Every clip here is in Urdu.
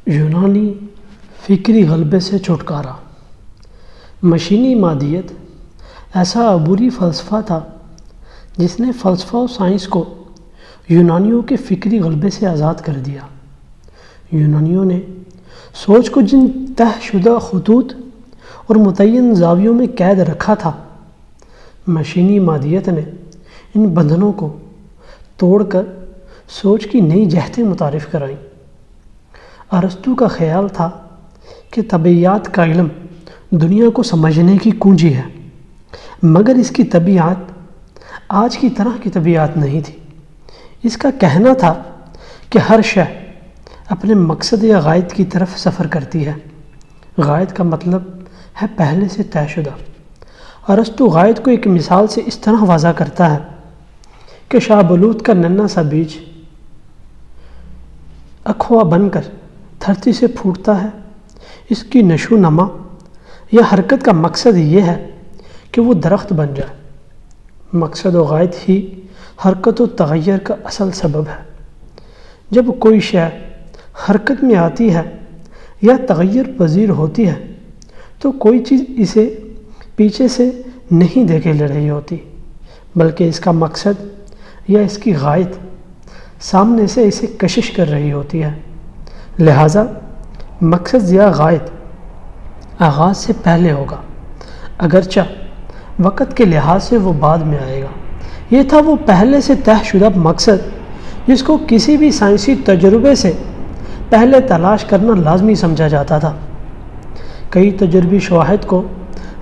یونانی فکری غلبے سے چھٹکارا۔ مشینی مادیت ایسا عبوری فلسفہ تھا جس نے فلسفہ و سائنس کو یونانیوں کے فکری غلبے سے آزاد کر دیا۔ یونانیوں نے سوچ کو جن طے شدہ خطوط اور متعین زاویوں میں قید رکھا تھا، مشینی مادیت نے ان بندھنوں کو توڑ کر سوچ کی نئی جہتیں متعارف کرائیں۔ ارسطو کا خیال تھا کہ طبیعیات کا علم دنیا کو سمجھنے کی کنجی ہے، مگر اس کی طبیعت آج کی طرح کی طبیعت نہیں تھی۔ اس کا کہنا تھا کہ ہر شے اپنے مقصد یا غائد کی طرف سفر کرتی ہے۔ غائد کا مطلب ہے پہلے سے طے شدہ۔ ارسطو غائد کو ایک مثال سے اس طرح واضح کرتا ہے کہ شاہ بلوط کا ننھا سا بیج اخوا بن کر دھرتی سے پھوٹتا ہے۔ اس کی نشو نما یا حرکت کا مقصد یہ ہے کہ وہ درخت بن جائے۔ مقصد و غائد ہی حرکت و تغیر کا اصل سبب ہے۔ جب کوئی شے حرکت میں آتی ہے یا تغیر پذیر ہوتی ہے تو کوئی چیز اسے پیچھے سے نہیں دیکھے لے رہی ہوتی، بلکہ اس کا مقصد یا اس کی غائد سامنے سے اسے کشش کر رہی ہوتی ہے۔ لہٰذا مقصد یا غائد آغاز سے پہلے ہوگا، اگرچہ وقت کے لحاظ سے وہ بعد میں آئے گا۔ یہ تھا وہ پہلے سے طے شدہ مقصد جس کو کسی بھی سائنسی تجربے سے پہلے تلاش کرنا لازمی سمجھا جاتا تھا۔ کئی تجربی شواہد کو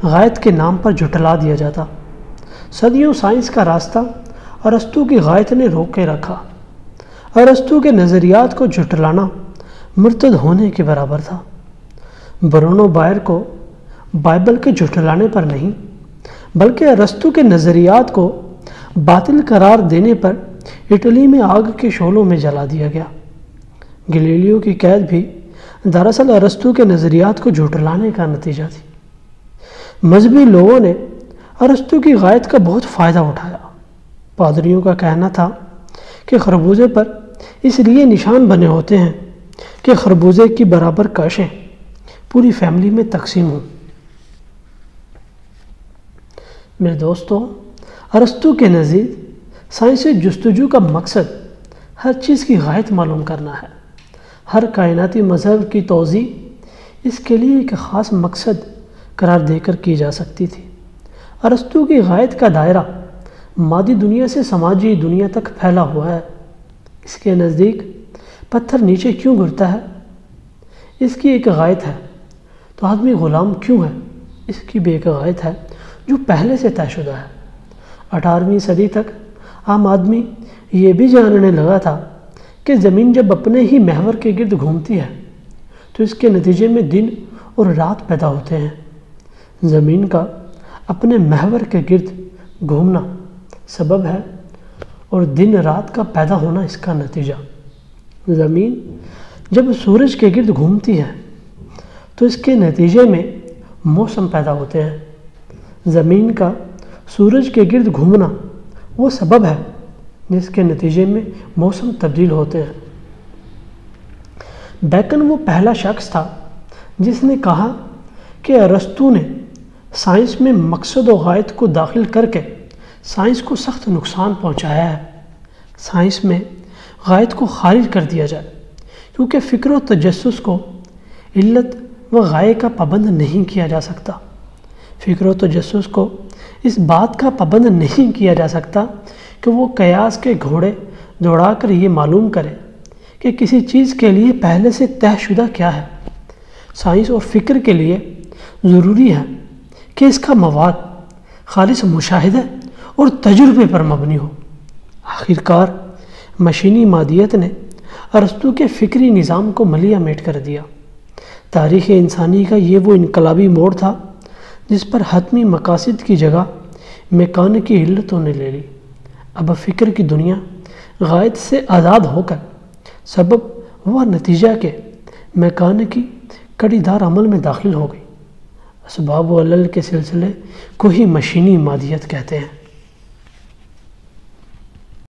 غائد کے نام پر جھٹلا دیا جاتا۔ صدیوں سائنس کا راستہ ارسطو کی غائد نے روک کے رکھا۔ ارسطو کے نظریات کو جھٹلانا مرتد ہونے کے برابر تھا۔ برونو بائر کو بائبل کے جھٹلانے پر نہیں، بلکہ ارسطو کے نظریات کو باطل قرار دینے پر اٹلی میں آگ کے شعلوں میں جلا دیا گیا۔ گلیلیو کی قید بھی دراصل ارسطو کے نظریات کو جھٹلانے کا نتیجہ تھی۔ مذہبی لوگوں نے ارسطو کی غائد کا بہت فائدہ اٹھایا۔ پادریوں کا کہنا تھا کہ خربوزے پر اس لیے نشان بنے ہوتے ہیں کہ خربوزے کی برابر کاشیں پوری فیملی میں تقسیم ہوں۔ میرے دوستو، ارسطو کے نزدیک سائنسی جستجو کا مقصد ہر چیز کی غائد معلوم کرنا ہے۔ ہر کائناتی مذہب کی توضیح اس کے لیے ایک خاص مقصد قرار دے کر کی جا سکتی تھی۔ ارسطو کی غائد کا دائرہ مادی دنیا سے سماجی دنیا تک پھیلا ہوا ہے۔ اس کے نزدیک پتھر نیچے کیوں گرتا ہے؟ اس کی ایک غائد ہے۔ تو آدمی غلام کیوں ہے؟ اس کی بھی ایک غائد ہے جو پہلے سے طے شدہ ہے۔ 18ویں صدی تک عام آدمی یہ بھی جاننے لگا تھا کہ زمین جب اپنے ہی محور کے گرد گھومتی ہے تو اس کے نتیجے میں دن اور رات پیدا ہوتے ہیں۔ زمین کا اپنے محور کے گرد گھومنا سبب ہے اور دن رات کا پیدا ہونا اس کا نتیجہ۔ زمین جب سورج کے گرد گھومتی ہے تو اس کے نتیجے میں موسم پیدا ہوتے ہیں۔ زمین کا سورج کے گرد گھومنا وہ سبب ہے جس کے نتیجے میں موسم تبدیل ہوتے ہیں۔ بیکن وہ پہلا شخص تھا جس نے کہا کہ ارسطو نے سائنس میں مقصد و غائد کو داخل کر کے سائنس کو سخت نقصان پہنچایا ہے۔ سائنس میں غائد کو خارج کر دیا جائے، کیونکہ فکر و تجسس کو علت و غائے کا پابند نہیں کیا جا سکتا۔ فکر و تجسس کو اس بات کا پابند نہیں کیا جا سکتا کہ وہ قیاس کے گھوڑے دوڑا کر یہ معلوم کرے کہ کسی چیز کے لیے پہلے سے طے شدہ کیا ہے۔ سائنس اور فکر کے لیے ضروری ہے کہ اس کا مواد خالص مشاہدہ اور تجربے پر مبنی ہو۔ آخرکار مشینی مادیت نے ارسطو کے فکری نظام کو ملیہ میٹ کر دیا۔ تاریخ انسانی کا یہ وہ انقلابی موڑ تھا جس پر حتمی مقاصد کی جگہ میکانیکی علتوں نے لے لی۔ اب فکر کی دنیا غائد سے آزاد ہو کر سبب و نتیجہ کے میکانیکی کڑی دار عمل میں داخل ہو گئی۔ اسباب و علل کے سلسلے کو ہی مشینی مادیت کہتے ہیں۔